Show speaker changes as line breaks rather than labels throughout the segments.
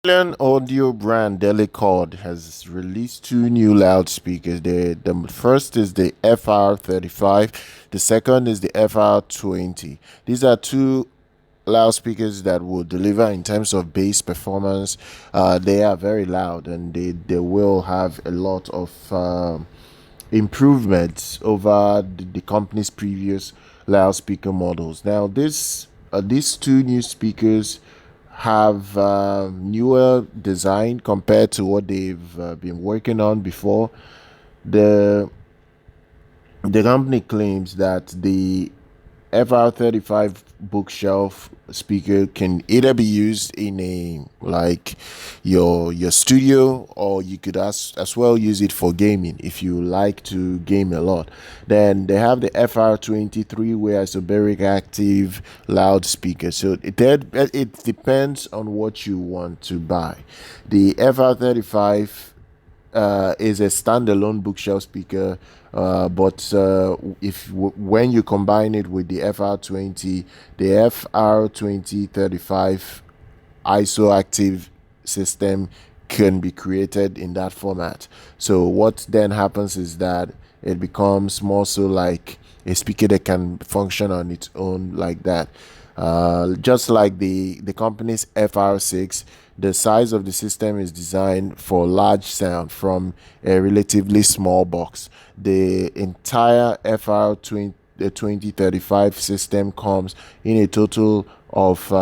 Australian audio brand Dellichord has released two new loudspeakers. The first is the FR35, the second is the FR20. These are two loudspeakers that will deliver in terms of bass performance. They are very loud and they will have a lot of improvements over the company's previous loudspeaker models. Now, these two new speakers have newer design compared to what they've been working on before. The the company claims that the FR35 bookshelf speaker can either be used in a like your studio, or you could as well use it for gaming if you like to game a lot. Then they have the FR23 where isobaric active loudspeaker. So it depends on what you want to buy. The FR35 is a standalone bookshelf speaker, but when you combine it with the FR20, the FR2035 IsoActive System can be created in that format. So what then happens is that it becomes more so like a speaker that can function on its own like that. Just like the company's FR6, the size of the system is designed for large sound from a relatively small box. The entire FR2035 system comes in a total of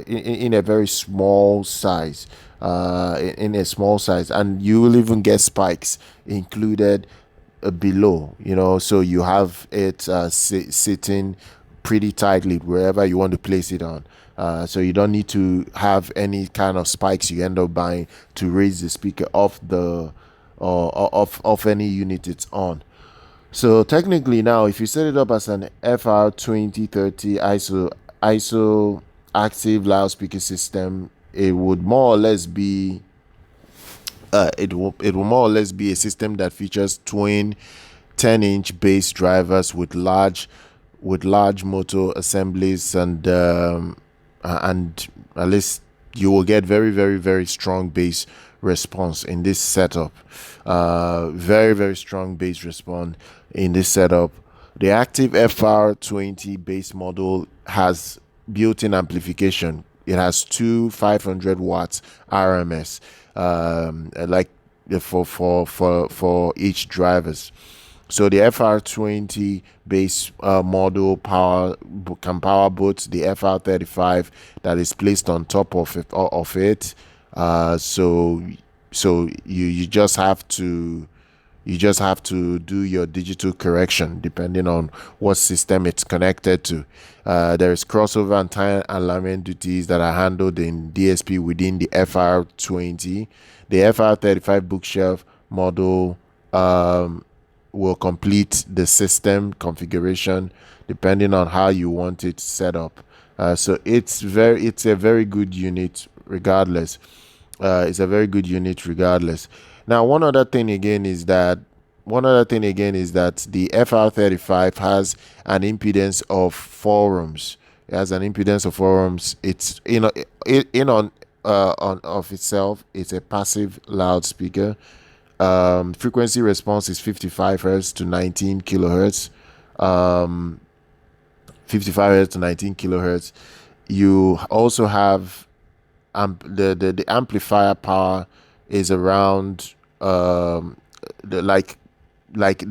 in a very small size, in a small size, and you will even get spikes included below, so you have it sitting pretty tightly wherever you want to place it on. So you don't need to have any kind of spikes you end up buying to raise the speaker off the of any unit it's on. So technically now, if you set it up as an FR2030 ISO active loudspeaker system, it would more or less be it will more or less be a system that features twin 10-inch bass drivers with large motor assemblies, and at least you will get very, very, very strong bass response in this setup. Very, very strong bass response in this setup. The active FR20 bass model has built-in amplification. It has two 500 watts RMS, like for each drivers. So the FR20 bass model can power both the FR35 that is placed on top of it. So you just have to do your digital correction depending on what system it's connected to. There is crossover and time alignment duties that are handled in DSP within the FR20. The FR35 bookshelf model will complete the system configuration depending on how you want it set up. So it's a very good unit regardless. It's a very good unit regardless. Now, one other thing again is that the FR35 has an impedance of 4 ohms. It has an impedance of 4 ohms. It's on of itself. It's a passive loudspeaker. Frequency response is 55 hertz to 19 kilohertz. 55 hertz to 19 kilohertz. You also have the amplifier power is around the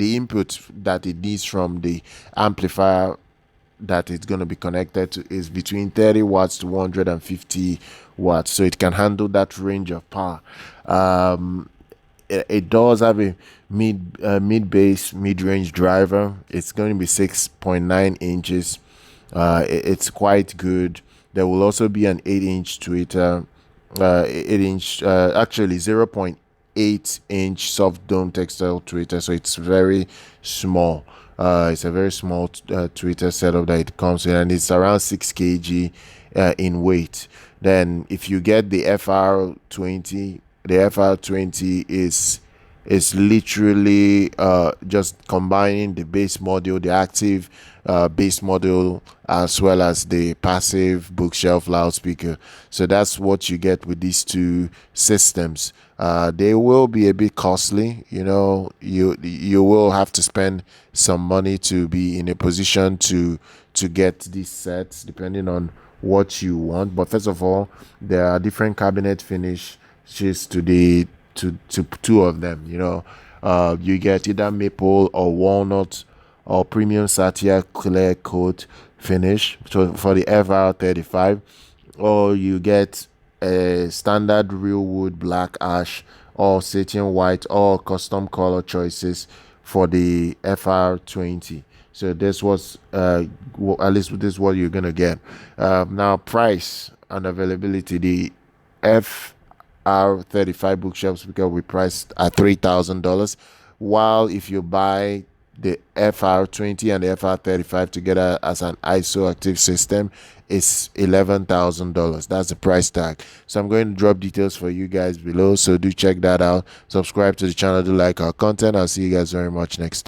input that it needs from the amplifier that it's going to be connected to is between 30 watts to 150 watts, so it can handle that range of power. It does have a mid-bass, mid-range driver. It's going to be 6.9 inches. It's quite good. There will also be an 8-inch tweeter, 8-inch, actually 0.8-inch soft dome textile tweeter. So it's very small. It's a very small tweeter setup that it comes in, and it's around 6 kg in weight. Then if you get the FR20, the FR20 is It's literally just combining the bass module, the active bass module, as well as the passive bookshelf loudspeaker. So that's what you get with these two systems. They will be a bit costly. You know, you will have to spend some money to be in a position to get these sets, depending on what you want. But first of all, there are different cabinet finishes to the to two of them. You know, you get either maple or walnut or premium satia clear coat finish for the FR35, or you get a standard real wood black ash or satin white or custom color choices for the FR20. So this was at least this is what you're gonna get. Now, price and availability. The FR35 bookshelf speaker will be priced at $3,000, while if you buy the FR20 and the FR35 together as an isoactive system, it's $11,000. That's the price tag. So I'm going to drop details for you guys below, so do check that out. Subscribe to the channel, do like our content. I'll see you guys very much next time.